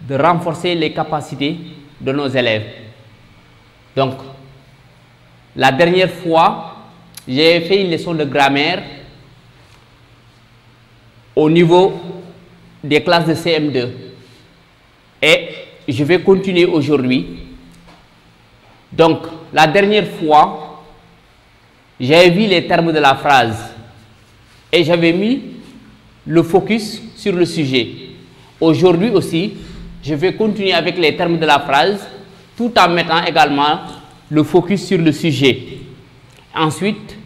de renforcer les capacités de nos élèves. Donc, la dernière fois, j'ai fait une leçon de grammaire au niveau des classes de CM2. Et je vais continuer aujourd'hui. Donc, la dernière fois, j'avais vu les termes de la phrase et j'avais mis le focus sur le sujet. Aujourd'hui aussi, je vais continuer avec les termes de la phrase tout en mettant également le focus sur le sujet. Ensuite,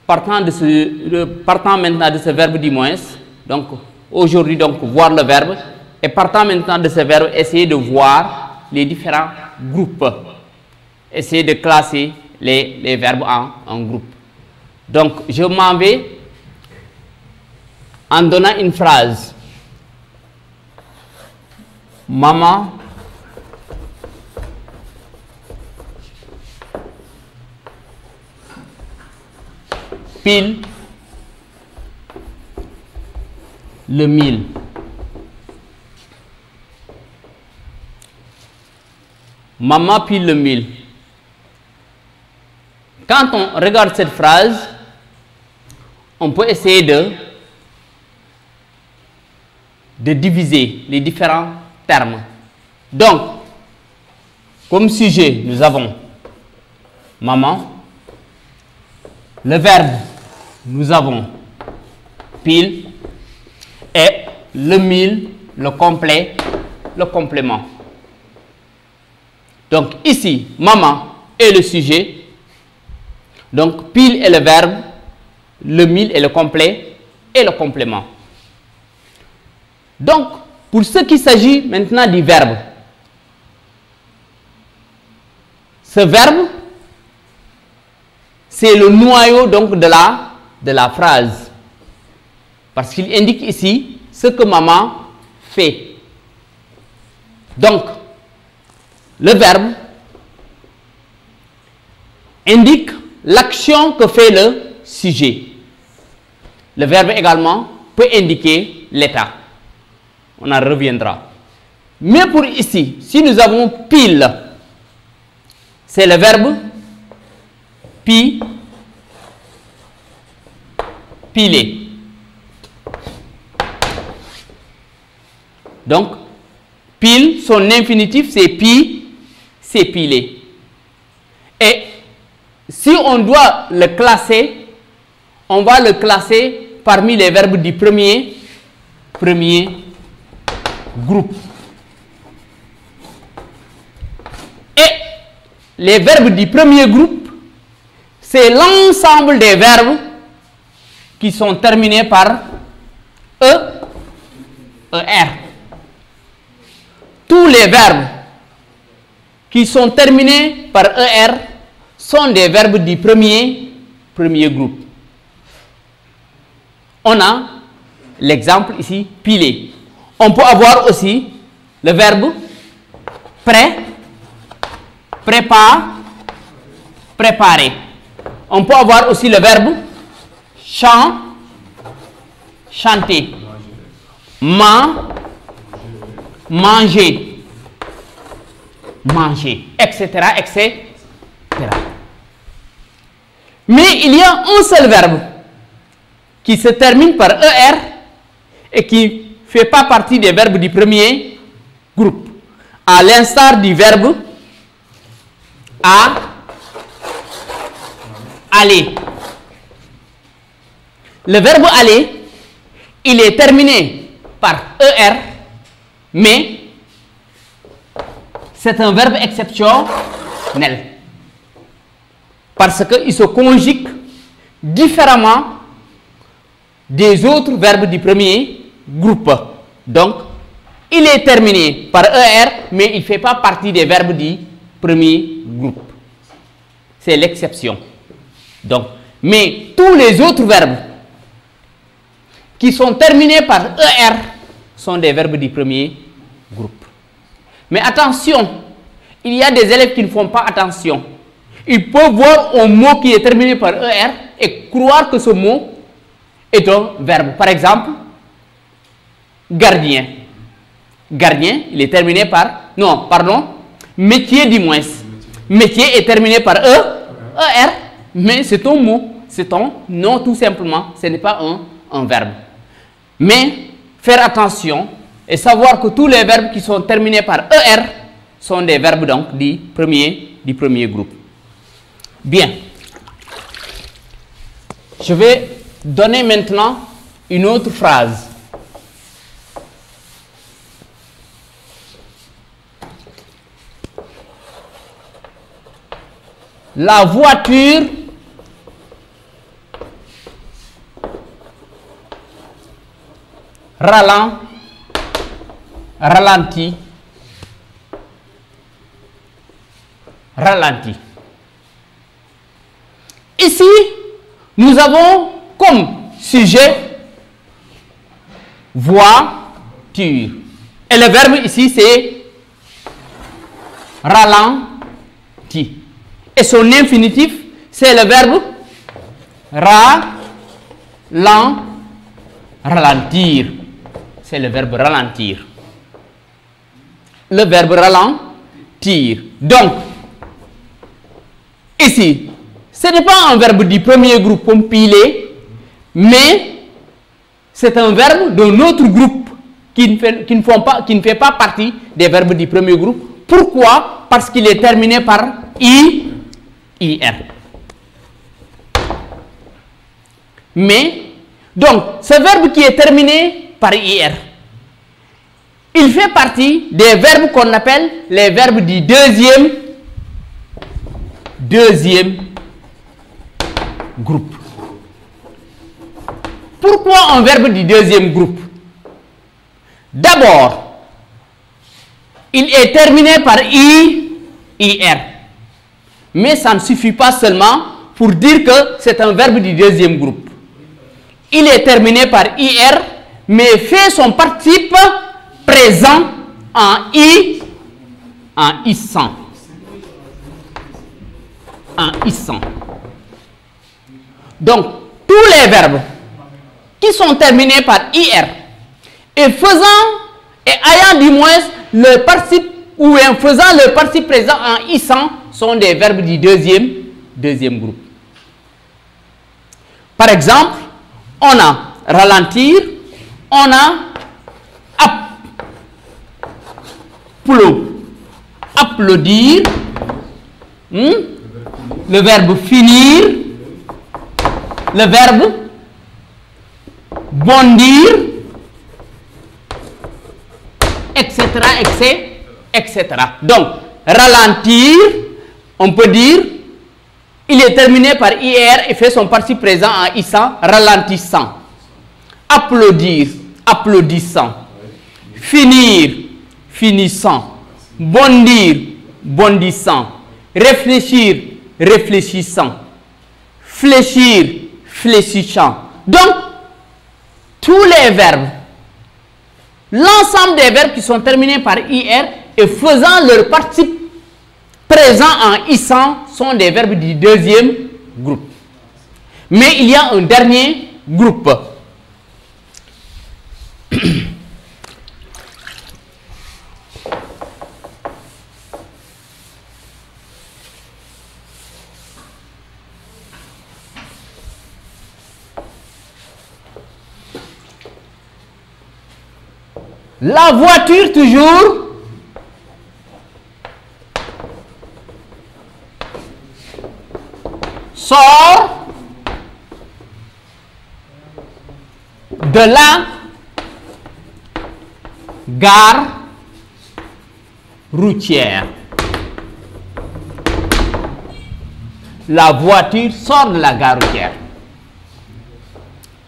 partant maintenant de ce verbe du moins, donc aujourd'hui, donc voir le verbe, et partant maintenant de ce verbe, essayer de voir les différents groupes. Essayer de classer les verbes en groupe. Donc, je m'en vais en donnant une phrase. Maman pile le mil. Maman pile le mil. Quand on regarde cette phrase, on peut essayer de diviser les différents termes. Donc, comme sujet, nous avons maman. Le verbe, nous avons pile. Et le mille, le complet, le complément. Donc, ici, maman est le sujet. Donc, pile est le verbe, le mille est le complet et le complément. Donc, pour ce qui s'agit maintenant du verbe, ce verbe, c'est le noyau donc de la phrase. Parce qu'il indique ici ce que maman fait. Donc, le verbe indique l'action que fait le sujet. Le verbe également peut indiquer l'état. On en reviendra. Mais pour ici, si nous avons pile, c'est le verbe piler. Donc, pile, son infinitif, c'est c'est piler. Et si on doit le classer, on va le classer parmi les verbes du premier groupe. Et les verbes du premier groupe, c'est l'ensemble des verbes qui sont terminés par ER. Tous les verbes qui sont terminés par ER sont des verbes du premier groupe. On a l'exemple ici, piler. On peut avoir aussi le verbe préparer. On peut avoir aussi le verbe chanter, manger, etc., etc. Mais il y a un seul verbe qui se termine par ER et qui ne fait pas partie des verbes du premier groupe, à l'instar du verbe aller. Le verbe aller, il est terminé par ER, mais c'est un verbe exceptionnel parce qu'il se conjugue différemment des autres verbes du premier groupe. Donc, il est terminé par ER, mais il ne fait pas partie des verbes du premier groupe. C'est l'exception. Donc, mais tous les autres verbes qui sont terminés par ER sont des verbes du premier groupe. Mais attention, il y a des élèves qui ne font pas attention. Ils peuvent voir un mot qui est terminé par ER et croire que ce mot est un verbe. Par exemple, gardien. Gardien, il est terminé par... Non, pardon. Métier du moins. Métier est terminé par ER. Mais c'est un mot. C'est un nom tout simplement. Ce n'est pas un verbe. Mais faire attention et savoir que tous les verbes qui sont terminés par ER sont des verbes donc du premier groupe. Bien. Je vais donner maintenant une autre phrase. La voiture ralentit. Ici, nous avons comme sujet voiture. Et le verbe ici, c'est ralentit. Et son infinitif, c'est le verbe ralentir. C'est le verbe ralentir. Le verbe ralentir. Donc, ici, ce n'est pas un verbe du premier groupe compilé, mais c'est un verbe d'un autre groupe qui ne fait pas partie des verbes du premier groupe. Pourquoi? Parce qu'il est terminé par IR. Mais, donc, ce verbe qui est terminé par IR, il fait partie des verbes qu'on appelle les verbes du deuxième groupe. Pourquoi un verbe du deuxième groupe? D'abord, il est terminé par IR. Mais ça ne suffit pas seulement pour dire que c'est un verbe du deuxième groupe. Il est terminé par IR, mais fait son participe présent en ISant. Donc, tous les verbes qui sont terminés par IR et ayant du moins le participe ou en faisant le participe présent en ISant sont des verbes du deuxième groupe. Par exemple, on a ralentir, on a applaudir, le verbe finir, le verbe bondir, etc., etc. Donc, ralentir, on peut dire, il est terminé par IR et fait son participe présent en ISant, ralentissant. Applaudir, applaudissant. Finir, finissant. Bondir, bondissant. Réfléchir, réfléchissant. Fléchir, fléchissant. Donc, tous les verbes, l'ensemble des verbes qui sont terminés par IR et faisant leur participe présent en ISant sont des verbes du deuxième groupe. Mais il y a un dernier groupe. La voiture toujours sort de la gare routière. La voiture sort de la gare routière.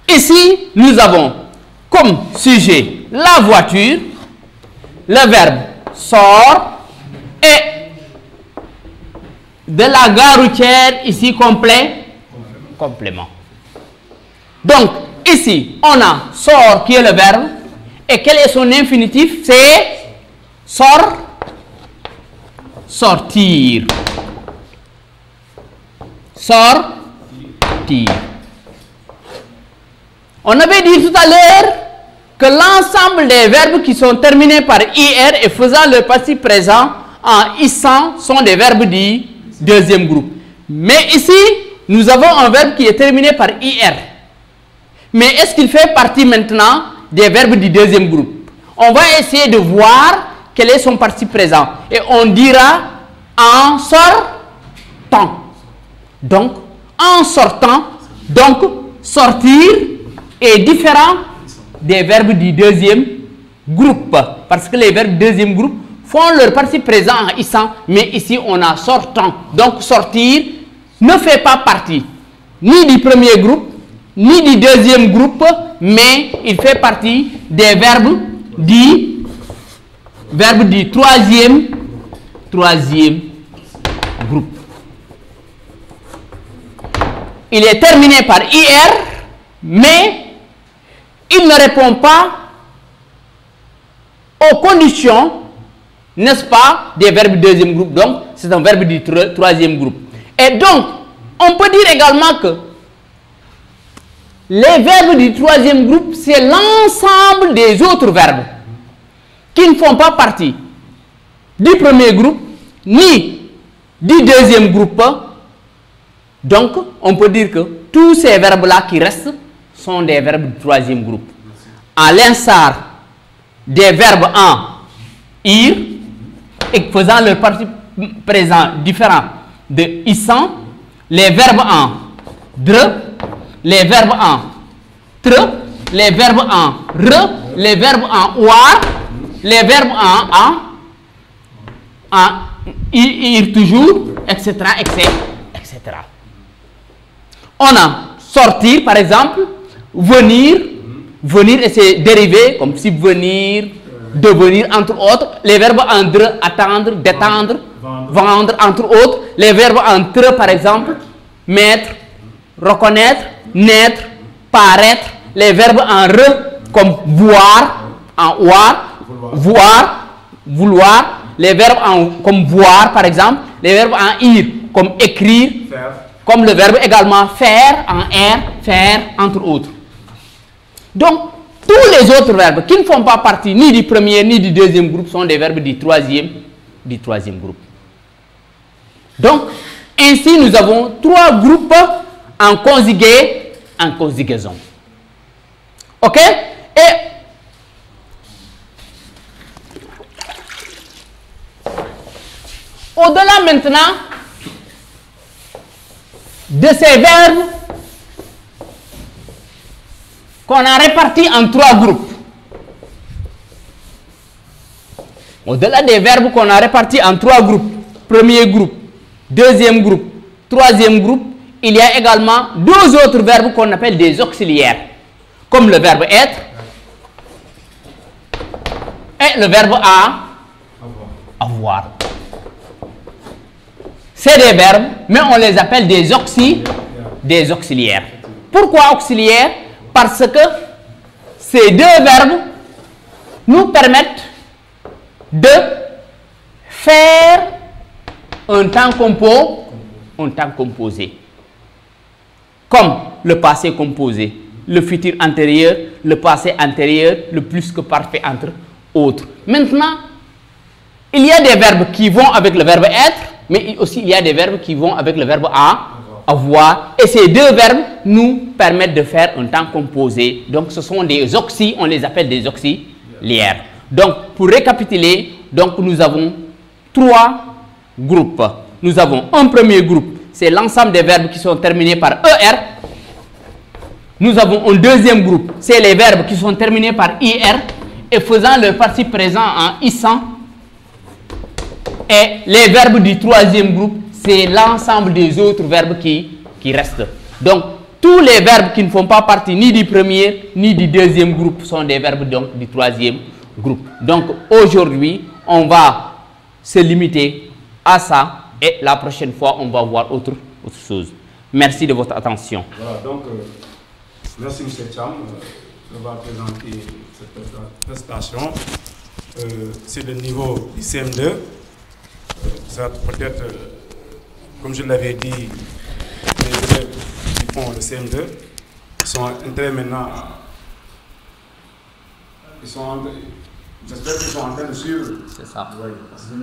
Ici, nous avons comme sujet la voiture, le verbe sort et de la gare routière, ici complément. Donc, ici, on a sort qui est le verbe. Et quel est son infinitif? C'est sortir. Sortir. On avait dit tout à l'heure que l'ensemble des verbes qui sont terminés par IR et faisant le participe présent en ISAN sont des verbes du deuxième groupe. Mais ici, nous avons un verbe qui est terminé par IR. Mais est-ce qu'il fait partie maintenant des verbes du deuxième groupe? On va essayer de voir quel est son participe présent. Et on dira en sortant. Donc, en sortant, donc sortir est différent des verbes du deuxième groupe. Parce que les verbes du deuxième groupe font leur participe présent en ISAN, mais ici on a sortant. Donc sortir ne fait pas partie ni du premier groupe, ni du deuxième groupe, mais il fait partie des verbes du troisième groupe. Il est terminé par IR, mais il ne répond pas aux conditions, n'est-ce pas, des verbes du deuxième groupe. Donc, c'est un verbe du troisième groupe. Et donc, on peut dire également que les verbes du troisième groupe, c'est l'ensemble des autres verbes qui ne font pas partie du premier groupe, ni du deuxième groupe. Donc, on peut dire que tous ces verbes-là qui restent sont des verbes du troisième groupe. À l'instar des verbes en ir et faisant leur participe présent différent de ISAN, les verbes en dre, les verbes en tre, les verbes en re, les verbes en oir, les verbes en ir toujours, etc., etc. On a sortir, par exemple, venir, venir et ses dérivés, comme subvenir, devenir, entre autres. Les verbes en dre, attendre, détendre, vendre, entre autres. Les verbes en tre, par exemple, mettre, reconnaître, naître, paraître. Les verbes en re, comme voir, en oir, voir, vouloir. Les verbes comme voir, par exemple. Les verbes en ir, comme écrire, comme le verbe également faire, en faire, entre autres. Donc, tous les autres verbes qui ne font pas partie ni du premier ni du deuxième groupe sont des verbes du troisième groupe. Donc, ainsi, nous avons trois groupes en conjugué, en conjugaison. OK? Et au-delà maintenant de ces verbes qu'on a répartis en trois groupes. Au-delà des verbes qu'on a répartis en trois groupes, premier groupe, deuxième groupe, troisième groupe, il y a également deux autres verbes qu'on appelle des auxiliaires, comme le verbe être et le verbe avoir. C'est des verbes, mais on les appelle des auxiliaires. Pourquoi auxiliaires? Parce que ces deux verbes nous permettent de faire un temps composé. Comme le passé composé, le futur antérieur, le passé antérieur, le plus que parfait entre autres. Maintenant, il y a des verbes qui vont avec le verbe être, mais aussi il y a des verbes qui vont avec le verbe avoir. Et ces deux verbes nous permettent de faire un temps composé. Donc ce sont des on les appelle des auxiliaires. Donc pour récapituler, donc nous avons trois groupes. Nous avons un premier groupe, c'est l'ensemble des verbes qui sont terminés par ER. Nous avons un deuxième groupe, c'est les verbes qui sont terminés par IR et faisant leur participe présent en ISAN. Et les verbes du troisième groupe, c'est l'ensemble des autres verbes qui restent. Donc, tous les verbes qui ne font pas partie ni du premier ni du deuxième groupe sont des verbes donc, du troisième groupe. Donc, aujourd'hui, on va se limiter à ça et la prochaine fois, on va voir autre chose. Merci de votre attention. Voilà, donc, merci M. Cham. Je vais présenter cette prestation. C'est le niveau du CM2. Ça peut-être, comme je l'avais dit, les élèves qui font le CM2 sont entrés maintenant J'espère qu'ils sont en train de suivre. C'est ça. Oui, parce que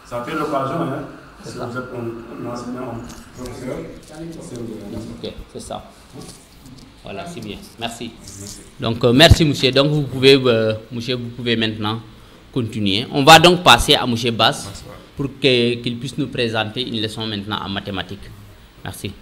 ça fait l'occasion, hein, parce que vous êtes un enseignant, un professeur. Ok, c'est ça. Voilà, c'est bien. Merci. Donc, merci, monsieur. Donc, vous pouvez maintenant continuer. On va donc passer à monsieur Bass pour qu'il puisse nous présenter une leçon maintenant en mathématiques. Merci.